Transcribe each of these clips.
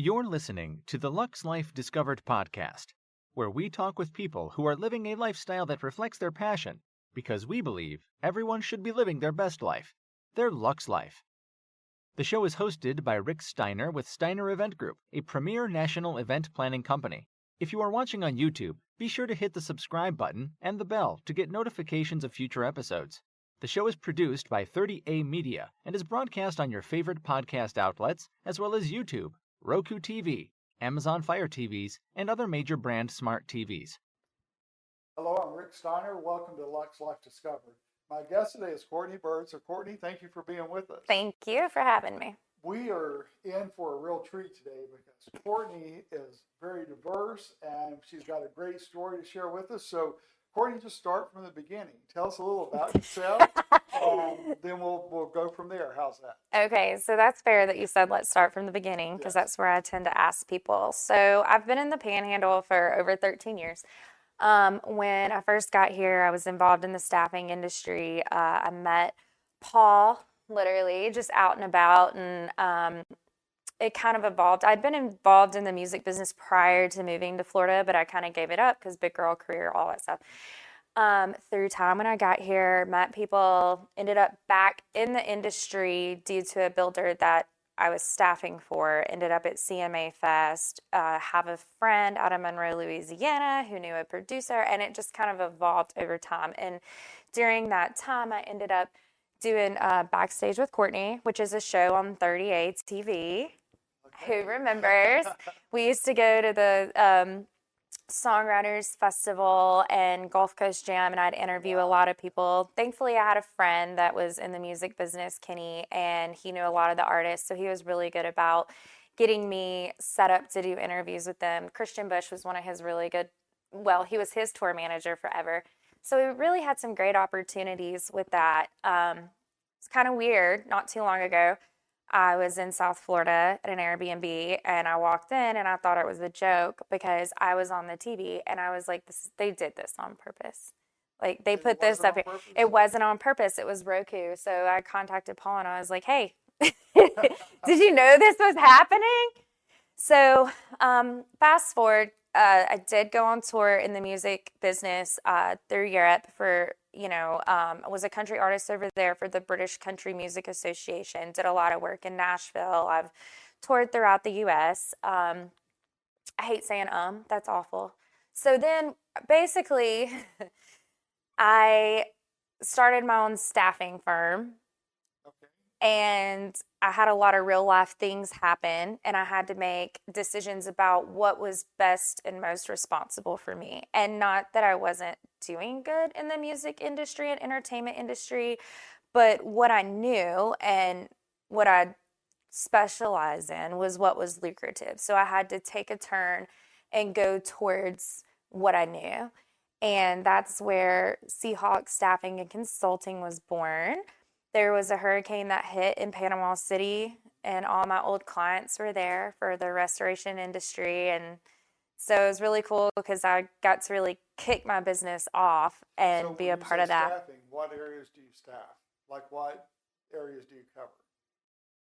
You're listening to the Lux Life Discovered podcast, where we talk with people who are living a lifestyle that reflects their passion, because we believe everyone should be living their best life, their Lux Life. The show is hosted by Rick Steiner with Steiner Event Group, a premier national event planning company. If you are watching on YouTube, be sure to hit the subscribe button and the bell to get notifications of future episodes. The show is produced by 30A Media and is broadcast on your favorite podcast outlets, as well as YouTube, Roku TV, Amazon Fire TVs, and other major brand smart TVs. Hello, I'm Rick Steiner. Welcome to Lux Life Discovered. My guest today is Cortni Bird. So, Cortni, thank you for being with us. Thank you for having me. We are in for a real treat today because Cortni is very diverse and she's got a great story to share with us. So, Cortni, just start from the beginning. Tell us a little about yourself, and then we'll go from there. How's that? Okay, so that's fair that you said let's start from the beginning, because that's where I tend to ask people. So I've been in the Panhandle for over 13 years. When I first got here, I was involved in the staffing industry. I met Paul literally just out and about, and it kind of evolved. I'd been involved in the music business prior to moving to Florida, but I kind of gave it up because big girl career, all that stuff. Through time when I got here, met people, ended up back in the industry due to a builder that I was staffing for, ended up at CMA Fest, have a friend out of Monroe, Louisiana who knew a producer, and it just kind of evolved over time. And during that time, I ended up doing Backstage with Cortni, which is a show on 30A TV. Who remembers? We used to go to the Songwriters Festival and Gulf Coast Jam, and I'd interview a lot of people. Thankfully, I had a friend that was in the music business, Kenny, and he knew a lot of the artists, so he was really good about getting me set up to do interviews with them. Kristian Bush was one of his really good, well, he was his tour manager forever. So we really had some great opportunities with that. It's kind of weird. Not too long ago, I was in South Florida at an Airbnb, and I walked in, and I thought it was a joke because I was on the TV, and I was like, they did this on purpose. Like, they put this up here. It wasn't on purpose. It was Roku. So I contacted Paul, and I was like, hey, did you know this was happening? So fast forward, I did go on tour in the music business through Europe for, I was a country artist over there for the British Country Music Association, did a lot of work in Nashville. I've toured throughout the U.S. I hate saying that's awful. So then basically I started my own staffing firm. And I had a lot of real life things happen, and I had to make decisions about what was best and most responsible for me. And not that I wasn't doing good in the music industry and entertainment industry, but what I knew and what I specialized in was what was lucrative. So I had to take a turn and go towards what I knew. And that's where Seahawk Staffing and Consulting was born. There was a hurricane that hit in Panama City, and all my old clients were there for the restoration industry. And so it was really cool because I got to really kick my business off and be a part of that. Staffing, what areas do you staff? Like, what areas do you cover?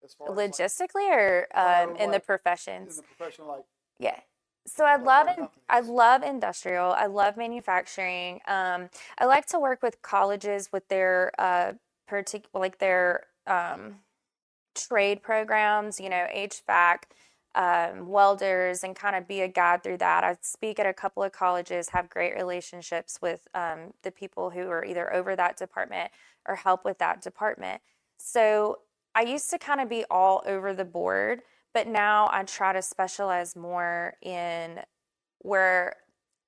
As far logistically, or in the professions? In the profession, like. Yeah. So I love industrial. I love manufacturing. I like to work with colleges with their their trade programs, HVAC, welders, and kind of be a guide through that. I speak at a couple of colleges, have great relationships with the people who are either over that department or help with that department. So I used to kind of be all over the board, but now I try to specialize more in where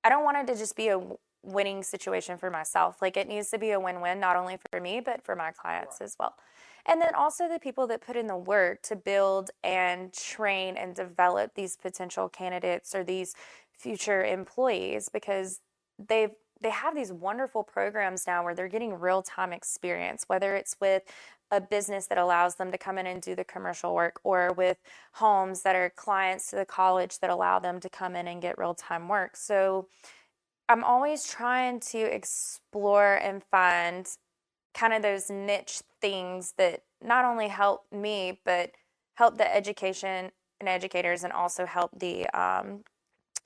I don't want it to just be a winning situation for myself. Like, it needs to be a win-win, not only for me, but for my clients as well. And then also the people that put in the work to build and train and develop these potential candidates or these future employees, because they have these wonderful programs now where they're getting real-time experience, whether it's with a business that allows them to come in and do the commercial work, or with homes that are clients to the college that allow them to come in and get real-time work. So I'm always trying to explore and find kind of those niche things that not only help me, but help the education and educators and also help the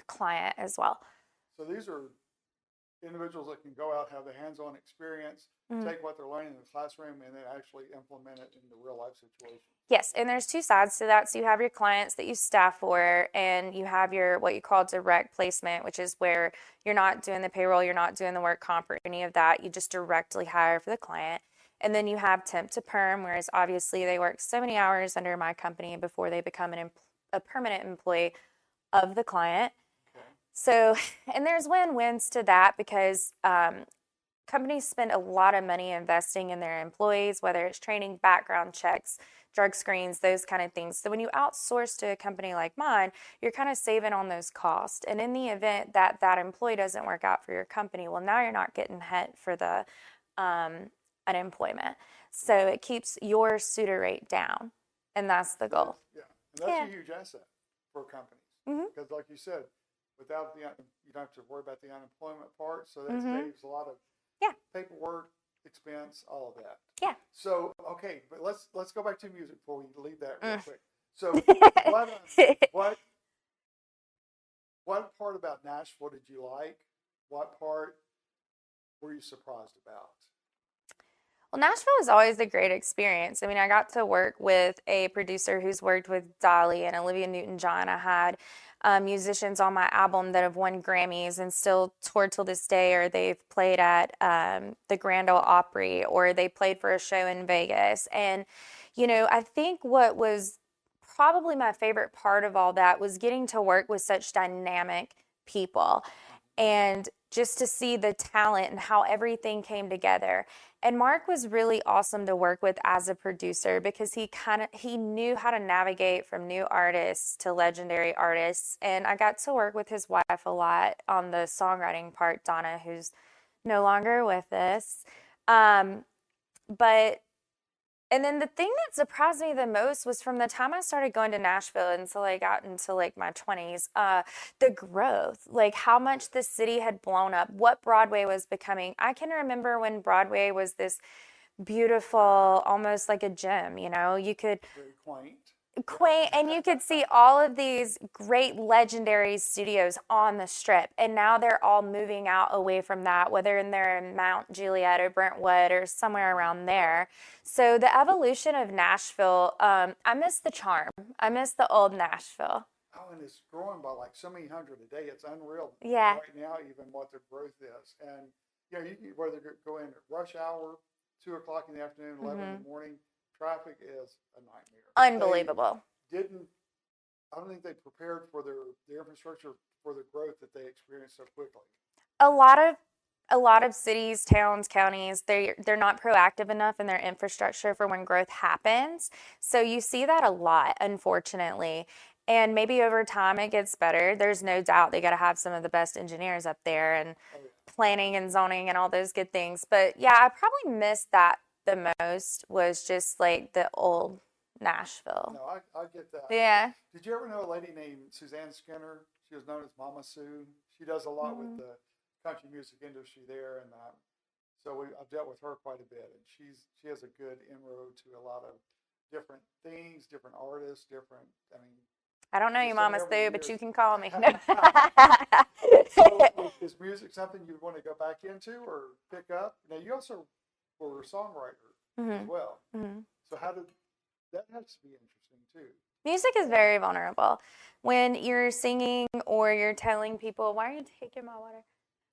client as well. So these are individuals that can go out, have the hands-on experience, take what they're learning in the classroom, and then actually implement it in the real-life situation. Yes, and there's two sides to that. So you have your clients that you staff for, and you have your what you call direct placement, which is where you're not doing the payroll, you're not doing the work comp or any of that. You just directly hire for the client. And then you have temp to perm, whereas obviously they work so many hours under my company before they become a permanent employee of the client. Okay. So, and there's win-wins to that because companies spend a lot of money investing in their employees, whether it's training, background checks, drug screens, those kind of things. So when you outsource to a company like mine, you're kind of saving on those costs. And in the event that that employee doesn't work out for your company, well, now you're not getting hit for the unemployment. So it keeps your suitor rate down, and that's the goal. Yeah, and that's a huge asset for companies because, like you said, without you don't have to worry about the unemployment part, so that saves a lot of paperwork, expense, all of that. Yeah. So okay, but let's go back to music before we leave that real quick. So what part about Nashville did you like? What part were you surprised about? Well, Nashville was always a great experience. I mean, I got to work with a producer who's worked with Dolly and Olivia Newton-John. I had musicians on my album that have won Grammys and still tour till this day, or they've played at the Grand Ole Opry, or they played for a show in Vegas. And, you know, I think what was probably my favorite part of all that was getting to work with such dynamic people and just to see the talent and how everything came together. And Mark was really awesome to work with as a producer because he knew how to navigate from new artists to legendary artists. And I got to work with his wife a lot on the songwriting part, Donna, who's no longer with us. And then the thing that surprised me the most was from the time I started going to Nashville until I got into like my 20s, the growth, like how much the city had blown up, what Broadway was becoming. I can remember when Broadway was this beautiful, almost like a gym, you know, you could Very quaint, and you could see all of these great legendary studios on the Strip, and now they're all moving out away from that, whether they're in Mount Juliet or Brentwood or somewhere around there. So the evolution of Nashville, I miss the charm. I miss the old Nashville. Oh, and it's growing by like so many hundred a day. It's unreal. Yeah. Right now, even what the growth is, and you know, you can whether go in at rush hour, 2 o'clock in the afternoon, 11 in the morning. Traffic is a nightmare. Unbelievable. I don't think they prepared for their infrastructure for the growth that they experienced so quickly. A lot of cities, towns, counties, they're not proactive enough in their infrastructure for when growth happens. So you see that a lot, unfortunately. And maybe over time it gets better. There's no doubt they got to have some of the best engineers up there and planning and zoning and all those good things. But yeah, I probably missed that the most was just like the old Nashville. No, I get that. Yeah. Did you ever know a lady named Suzanne Skinner? She was known as Mama Sue. She does a lot with the country music industry there, and so I've dealt with her quite a bit. And she has a good inroad to a lot of different things, different artists, different. I mean, I don't know you, Mama Sue, but you can call me. So is music something you want to go back into or pick up? Now you also were a songwriter as well. So that has to be interesting too. Music is very vulnerable. When you're singing or you're telling people, why are you taking my water?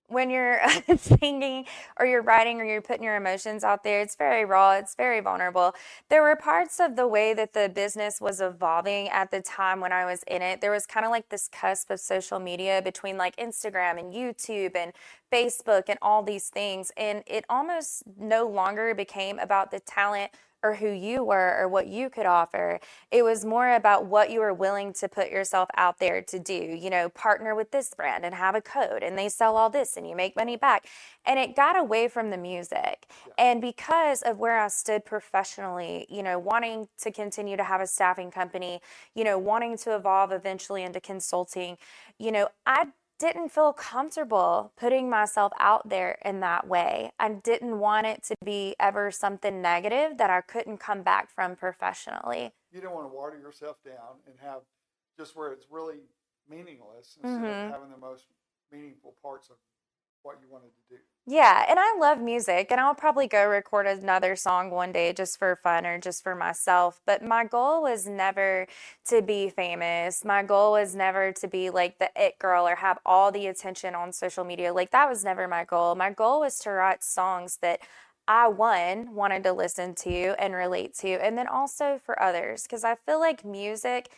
When you're singing or you're writing or you're putting your emotions out there, it's very raw, it's very vulnerable. There were parts of the way that the business was evolving at the time when I was in it. There was kind of like this cusp of social media between like Instagram and YouTube and Facebook and all these things. And it almost no longer became about the talent or who you were or what you could offer. It was more about what you were willing to put yourself out there to do, you know, partner with this brand and have a code and they sell all this and you make money back. And it got away from the music. And because of where I stood professionally, you know, wanting to continue to have a staffing company, you know, wanting to evolve eventually into consulting, you know, I didn't feel comfortable putting myself out there in that way. I didn't want it to be ever something negative that I couldn't come back from professionally. You don't want to water yourself down and have just where it's really meaningless instead of having the most meaningful parts of what you wanted to do. Yeah, and I love music, and I'll probably go record another song one day just for fun or just for myself. But my goal was never to be famous. My goal was never to be like the it girl or have all the attention on social media. Like, that was never my goal. My goal was to write songs that I, one, wanted to listen to and relate to, and then also for others, because I feel like music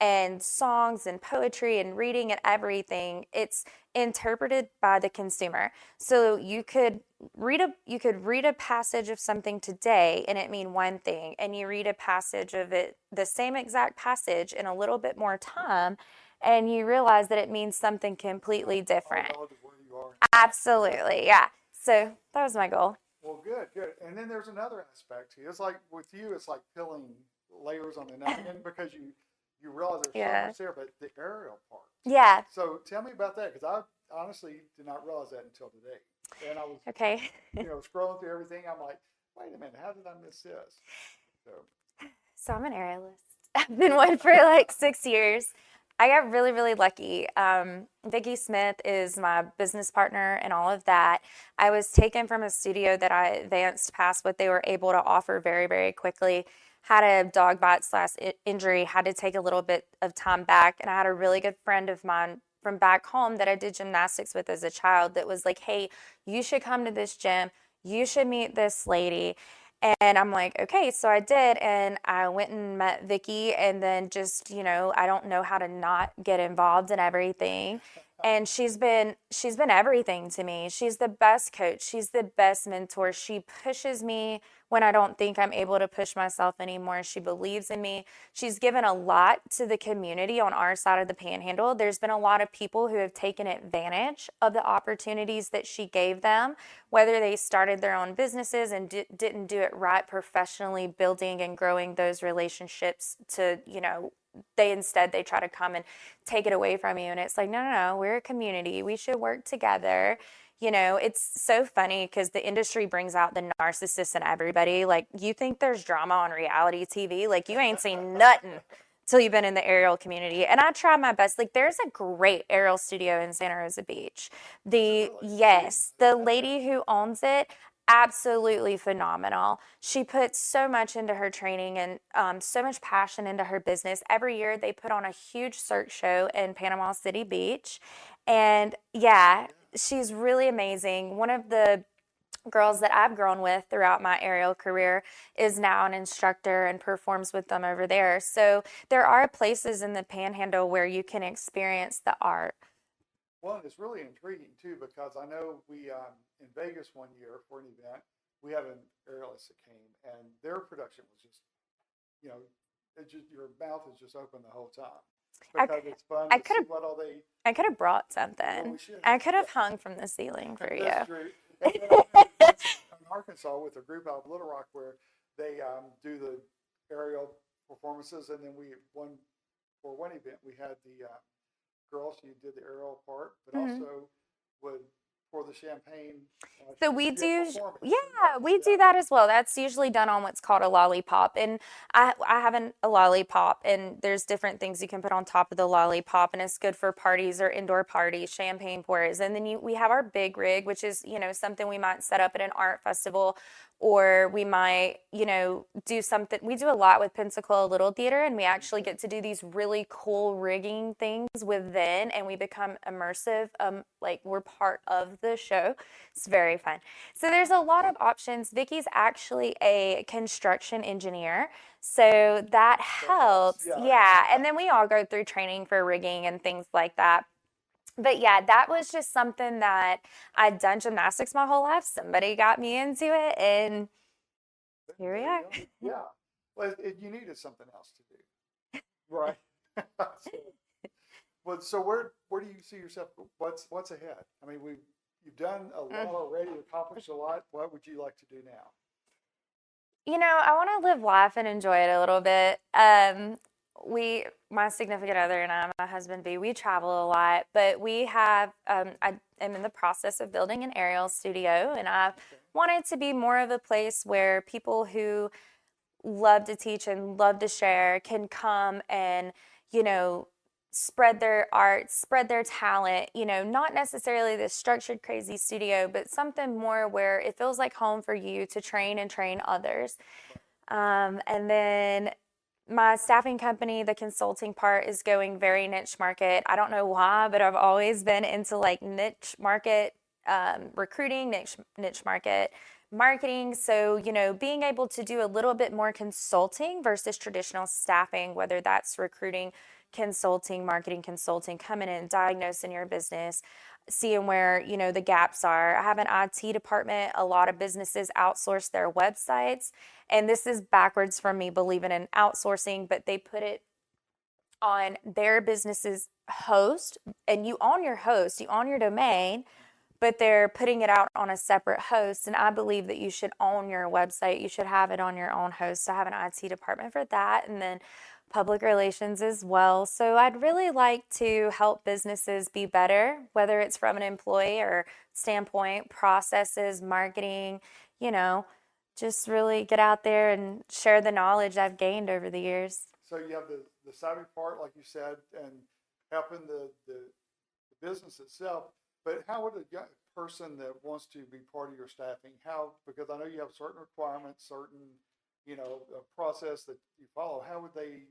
and songs and poetry and reading and everything, it's interpreted by the consumer. So you could read a passage of something today and it mean one thing, and you read a passage of it, the same exact passage, in a little bit more time, and you realize that it means something completely different. All relative where you are. Absolutely, yeah. So that was my goal. Well, good. And then there's another aspect here. It's like with you, it's like peeling layers on the onion because you realize there's so much there, but the aerial part. Yeah. So tell me about that, because I honestly did not realize that until today. And I was scrolling through everything. I'm like, wait a minute, how did I miss this? So I'm an aerialist. I've been one for like 6 years. I got really, really lucky. Vicki Smith is my business partner and all of that. I was taken from a studio that I advanced past what they were able to offer very, very quickly. Had a dog bite / injury, had to take a little bit of time back. And I had a really good friend of mine from back home that I did gymnastics with as a child that was like, hey, you should come to this gym. You should meet this lady. And I'm like, okay, so I did. And I went and met Vicki, and then just, I don't know how to not get involved in everything. And she's been everything to me. She's the best coach. She's the best mentor. She pushes me when I don't think I'm able to push myself anymore. She believes in me. She's given a lot to the community on our side of the Panhandle. There's been a lot of people who have taken advantage of the opportunities that she gave them, whether they started their own businesses and didn't do it right professionally, building and growing those relationships to, they try to come and take it away from you. And it's like, no, we're a community. We should work together. It's so funny because the industry brings out the narcissists in everybody. Like, you think there's drama on reality TV? Like, you ain't seen nothing till you've been in the aerial community. And I try my best. Like, there's a great aerial studio in Santa Rosa Beach. The lady who owns it, absolutely phenomenal. She puts so much into her training and so much passion into her business. Every year they put on a huge cirque show in Panama City Beach. And she's really amazing. One of the girls that I've grown with throughout my aerial career is now an instructor and performs with them over there. So there are places in the Panhandle where you can experience the art. Well, it's really intriguing too, because I know we in Vegas one year for an event, we had an aerialist that came, and their production was just, your mouth is just open the whole time. Because it's fun to see what all they... I could have brought something. I could have hung from the ceiling for you. That's true. And then in Arkansas with a group out of Little Rock where they do the aerial performances, and then for one event we had the girl, she did the aerial part, but also would pour the champagne. So we do that as well. That's usually done on what's called a lollipop. And I have a lollipop, and there's different things you can put on top of the lollipop, and it's good for parties or indoor parties, champagne pours. And then we have our big rig, which is, something we might set up at an art festival, or we might, do something. We do a lot with Pensacola Little Theater, and we actually get to do these really cool rigging things within, and we become immersive. Like, we're part of the show. It's very fun. So there's a lot of options. Vicki's actually a construction engineer, so that helps. Yeah. And then we all go through training for rigging and things like that. But that was just something that I'd done gymnastics my whole life. Somebody got me into it, and here we are. Yeah. Well, you needed something else to do. Right. So where do you see yourself? What's ahead? I mean, you've done a lot already, accomplished a lot. What would you like to do now? I want to live life and enjoy it a little bit. My significant other and I, my husband B, we travel a lot, but we have, I am in the process of building an aerial studio, and I want it to be more of a place where people who love to teach and love to share can come and, spread their art, spread their talent, not necessarily this structured crazy studio, but something more where it feels like home for you to train and train others. And then my staffing company, the consulting part, is going very niche market. I don't know why, but I've always been into like niche market recruiting, niche market marketing. So, being able to do a little bit more consulting versus traditional staffing, whether that's recruiting, consulting, marketing consulting, coming in, diagnosing your business, seeing where, the gaps are. I have an IT department. A lot of businesses outsource their websites. And this is backwards from me believing in outsourcing, but they put it on their business's host, and you own your host, you own your domain, but they're putting it out on a separate host. And I believe that you should own your website. You should have it on your own host. I have an IT department for that, and then public relations as well. So I'd really like to help businesses be better, whether it's from an employee or standpoint, processes, marketing, just really get out there and share the knowledge I've gained over the years. So you have the savvy part, like you said, and helping the business itself. But how would a young person that wants to be part of your staffing, because I know you have certain requirements, certain, a process that you follow, how would they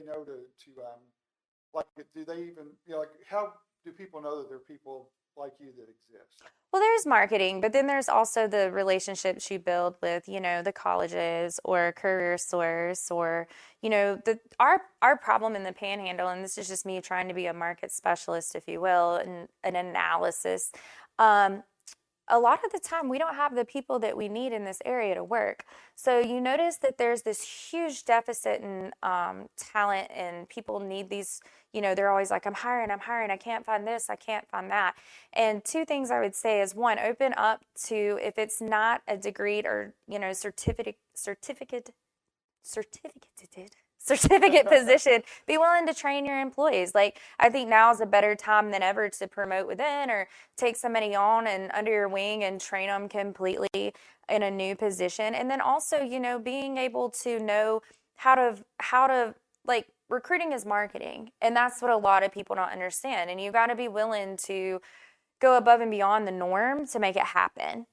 know to like, do they even, how do people know that there are people like you that exist? Well, there's marketing, but then there's also the relationships you build with, the colleges or career source or, our problem in the Panhandle, and this is just me trying to be a market specialist, if you will, and an analysis. A lot of the time we don't have the people that we need in this area to work. So you notice that there's this huge deficit in talent, and people need these, they're always like, I'm hiring, I can't find this, I can't find that. And two things I would say is, one, open up to, if it's not a degree or, certificate position, be willing to train your employees. Like, I think now is a better time than ever to promote within or take somebody on and under your wing and train them completely in a new position. And then also, being able to know how to like, recruiting is marketing. And that's what a lot of people don't understand. And you got to be willing to go above and beyond the norm to make it happen.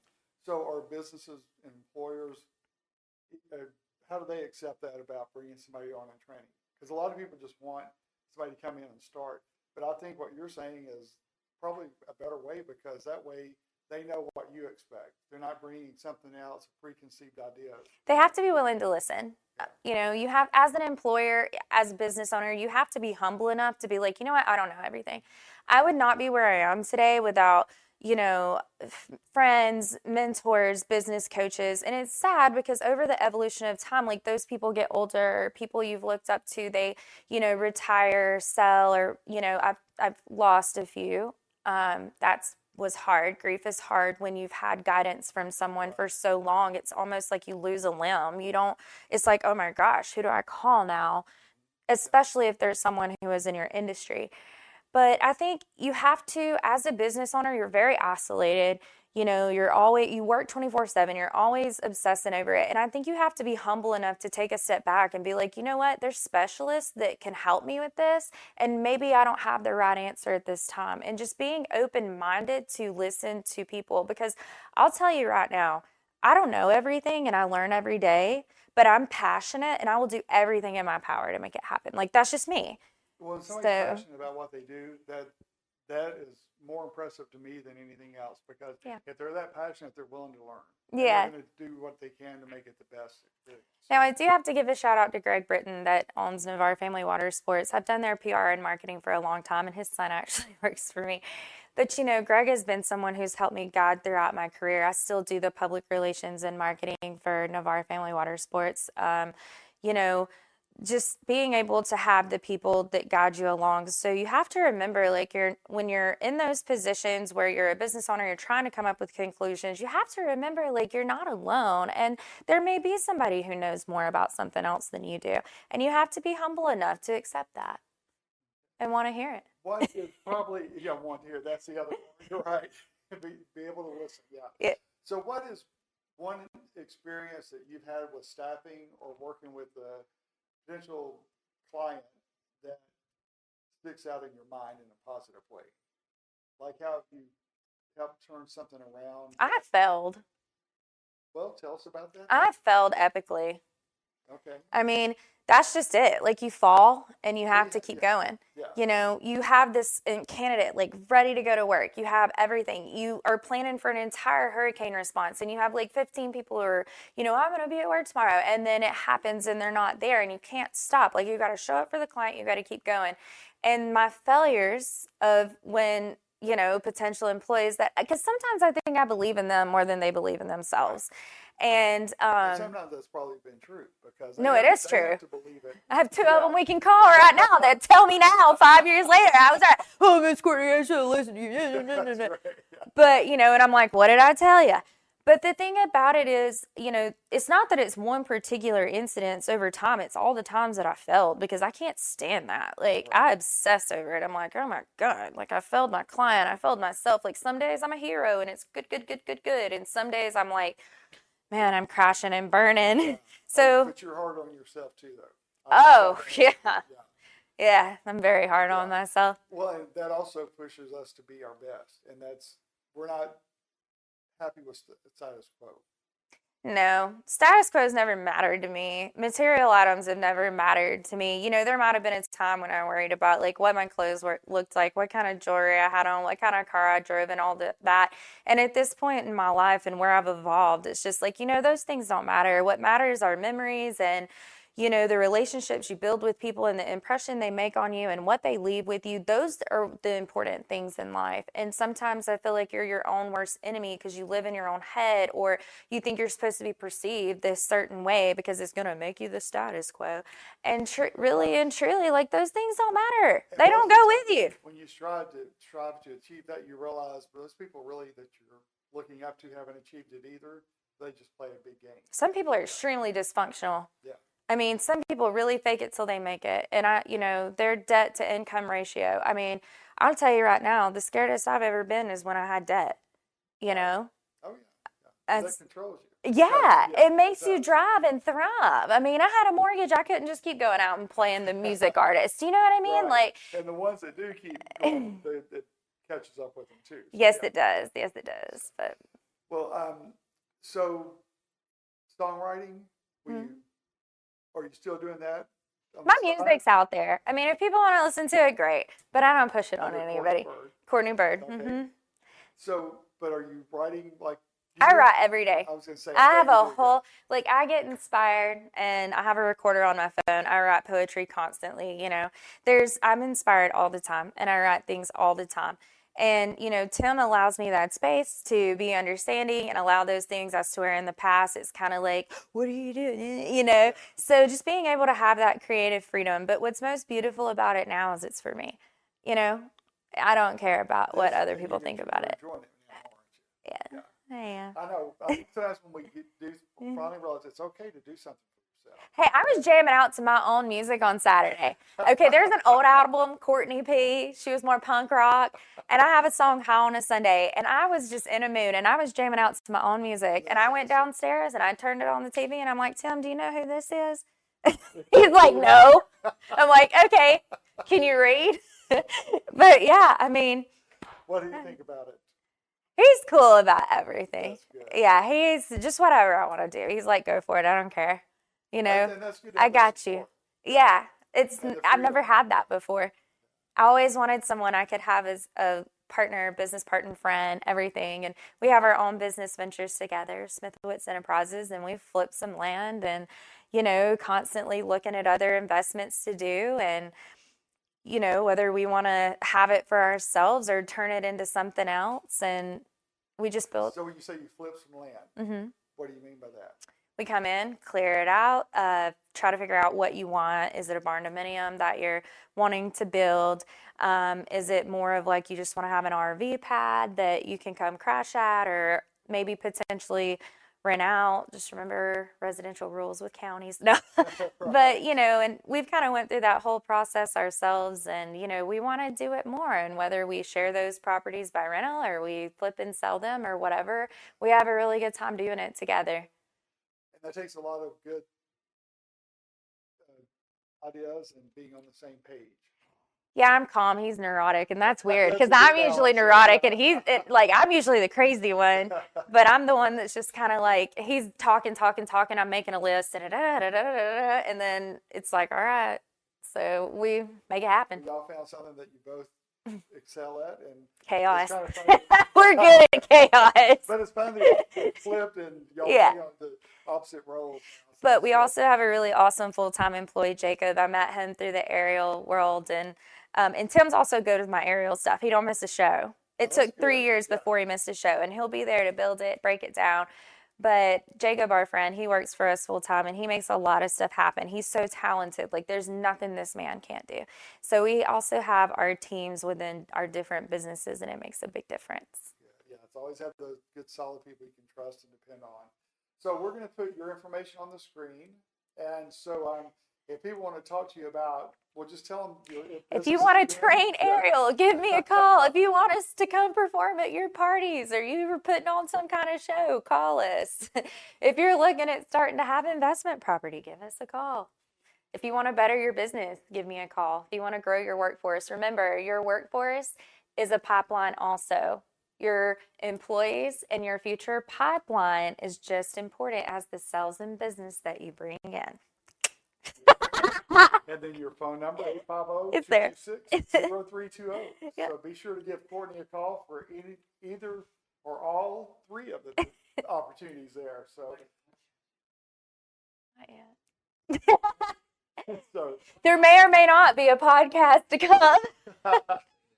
So are businesses and employers, how do they accept that about bringing somebody on and training? Because a lot of people just want somebody to come in and start. But I think what you're saying is probably a better way, because that way they know what you expect. They're not bringing something else, a preconceived idea. They have to be willing to listen. You have, as an employer, as a business owner, you have to be humble enough to be like, you know what, I don't know everything. I would not be where I am today without friends, mentors, business coaches. And it's sad because over the evolution of time, like, those people get older, people you've looked up to, they, retire, sell, or, I've lost a few. That's was hard. Grief is hard when you've had guidance from someone for so long. It's almost like you lose a limb. It's like, oh my gosh, who do I call now? Especially if there's someone who is in your industry. But I think you have to, as a business owner, you're very isolated. You work 24/7. You're always obsessing over it. And I think you have to be humble enough to take a step back and be like, you know what? There's specialists that can help me with this. And maybe I don't have the right answer at this time. And just being open-minded to listen to people. Because I'll tell you right now, I don't know everything and I learn every day, but I'm passionate and I will do everything in my power to make it happen. Like, that's just me. Well, when somebody's passionate about what they do, that is more impressive to me than anything else, because if they're that passionate, they're willing to learn. They're going to do what they can to make it the best experience. Now, I do have to give a shout out to Greg Britton that owns Navarre Family Water Sports. I've done their PR and marketing for a long time, and his son actually works for me. But, Greg has been someone who's helped me guide throughout my career. I still do the public relations and marketing for Navarre Family Water Sports. Just being able to have the people that guide you along. So you have to remember, like, when you're in those positions where you're a business owner, you're trying to come up with conclusions, you have to remember, like, you're not alone. And there may be somebody who knows more about something else than you do. And you have to be humble enough to accept that and want to hear it. What is probably, want to hear, that's the other one. You're right. Be able to listen. Yeah. So what is one experience that you've had with staffing or working with potential client that sticks out in your mind in a positive way? Like how you helped turn something around? I failed. Well, tell us about that. I failed epically. Okay. I mean, that's just it. Like, you fall and you have to keep going. Yeah. You know, you have this candidate like ready to go to work. You have everything. You are planning for an entire hurricane response, and you have like 15 people who are, you know, I'm going to be at work tomorrow. And then it happens and they're not there, and you can't stop. Like, you got to show up for the client. You got to keep going. And my failures of when, you know, potential employees that, because sometimes I think I believe in them more than they believe in themselves. And sometimes that's probably been true because no, it is true. Have to believe it. I have two of them we can call right now that tell me now 5 years later I was like, oh, Miss Courtney, I should have listened to you. That's right, yeah. But, you know, and I'm like, what did I tell you? But the thing about it is, you know, it's not that it's one particular incident. It's over time. It's all the times that I failed, because I can't stand that. Like, I obsess over it. I'm like, oh my God, like, I failed my client. I failed myself. Like, some days I'm a hero and it's good. And some days I'm like, man, I'm crashing and burning. So, but you're hard on yourself too, though. Oh, yeah. Yeah, I'm very hard on myself. Well, and that also pushes us to be our best. And we're not happy with status quo. No, status quo has never mattered to me. Material items have never mattered to me. You know, there might have been a time when I worried about like what my clothes looked like, what kind of jewelry I had on, what kind of car I drove, and all that. And at this point in my life and where I've evolved, it's just like, you know, those things don't matter. What matters are memories and, you know, the relationships you build with people and the impression they make on you and what they leave with you. Those are the important things in life. And sometimes I feel like you're your own worst enemy because you live in your own head, or you think you're supposed to be perceived this certain way because it's going to make you the status quo. And really and truly, like, those things don't matter. They don't go with you. When you strive to achieve that, you realize those people really that you're looking up to haven't achieved it either. They just play a big game. Some people are extremely dysfunctional. Yeah. I mean, some people really fake it till they make it. And you know, their debt to income ratio. I mean, I'll tell you right now, the scariest I've ever been is when I had debt, you know? Oh, yeah. That controls you. Yeah, it makes you drive and thrive. I mean, I had a mortgage. I couldn't just keep going out and playing the music artist. You know what I mean? Right. Like, and the ones that do keep going, it catches up with them too. So, yes, it does. Yes, it does. But so songwriting, are you still doing that? My music's out there. I mean, if people want to listen to it, great. But I don't push it on anybody. Cortni Bird. Okay. Mm-hmm. So, but are you writing like? I write every day. I was going to say. I have a whole, like, I get inspired and I have a recorder on my phone. I write poetry constantly, you know. I'm inspired all the time and I write things all the time. And, you know, Tim allows me that space to be understanding and allow those things as to where in the past it's kind of like, what are you doing? You know, so just being able to have that creative freedom. But what's most beautiful about it now is it's for me. You know, I don't care about what other people think about it. Yeah. Yeah. I know. I think sometimes when we finally realize it's okay to do something for yourself. Hey, I was jamming out to my own music on Saturday. Okay, there's an old album, Courtney P. She was more punk rock. And I have a song, High on a Sunday. And I was just in a mood. And I was jamming out to my own music. And I went downstairs and I turned it on the TV. And I'm like, Tim, do you know who this is? He's like, no. I'm like, okay, can you read? But yeah, I mean. What do you think about it? He's cool about everything. That's good. Yeah, he's just whatever I want to do. He's like, go for it. I don't care. You know, And that's good to I have got support. you. Yeah, And I've never had that before. I always wanted someone I could have as a partner, business partner, friend, everything. And we have our own business ventures together, Smithowitz Enterprises, and we've flipped some land and, you know, constantly looking at other investments to do. And, you know, whether we want to have it for ourselves or turn it into something else. And we just built. So when you say you flip some land, Mm-hmm. what do you mean by that? We come in, clear it out, try to figure out what you want. Is it a barn dominium that you're wanting to build? Is it more of like you just want to have an RV pad that you can come crash at, or maybe potentially rent out? Just remember residential rules with counties. No, but you know, and we've kind of went through that whole process ourselves, and you know, we want to do it more. And whether we share those properties by rental or we flip and sell them or whatever, we have a really good time doing it together. And that takes a lot of good ideas and being on the same page. Yeah, I'm calm. He's neurotic, and that's weird That's because a good I'm usually balance. neurotic, and I'm usually the crazy one. But I'm the one that's just kind of like he's talking. I'm making a list, and then it's like, all right, so we make it happen. Y'all found something that you both excel at, and Chaos. it's kind of fun. We're good at chaos. But it's fun that it flipped and y'all Yeah. be on the opposite roles. But we also have a really awesome full-time employee, Jacob. I met him through the aerial world, and Tim's also good with my aerial stuff. He don't miss a show. It took 3 years before he missed a show, and he'll be there to build it, break it down. But Jacob, our friend, he works for us full-time, and he makes a lot of stuff happen. He's so talented. Like, there's nothing this man can't do. So we also have our teams within our different businesses, and it makes a big difference. Yeah, it's always have those good, solid people you can trust and depend on. So we're going to put your information on the screen. And so if people want to talk to you about, well, just tell them. If you want to train aerial, give me a call. If you want us to come perform at your parties or you were putting on some kind of show, call us. If you're looking at starting to have investment property, give us a call. If you want to better your business, give me a call. If you want to grow your workforce, remember, your workforce is a pipeline also. Your employees and your future pipeline is just important as the sales and business that you bring in. And then your phone number, 850-226-0320. Yep. So be sure to give Cortni a call for either or all three of the opportunities there. So, Not yet. so There may or may not be a podcast to come.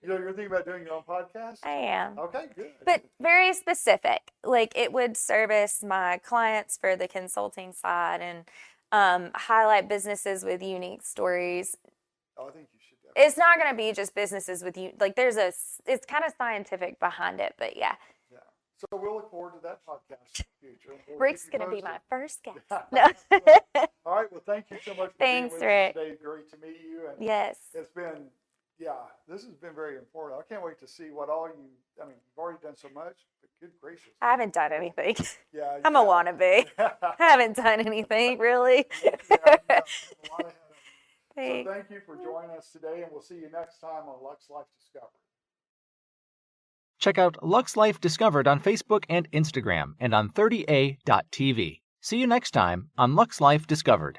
you're thinking about doing your own podcast? I am. Okay, good. But very specific. Like it would service my clients for the consulting side and highlight businesses with unique stories. Oh, I think you should definitely. It's not going to be just businesses with you. Like it's kind of scientific behind it, but yeah. Yeah. So we'll look forward to that podcast in the future. Rick's going to be my first guest. No. All right. Well, thank you so much for Thanks, being with Rick. us today. Great to meet you. And Yes. it's been, this has been very important. I can't wait to see what all you've already done so much, but good gracious. I haven't done anything. Yeah. I'm a wannabe. I haven't done anything, really. So thank you for joining us today, and we'll see you next time on Lux Life Discovered. Check out Lux Life Discovered on Facebook and Instagram and on 30a.tv. See you next time on Lux Life Discovered.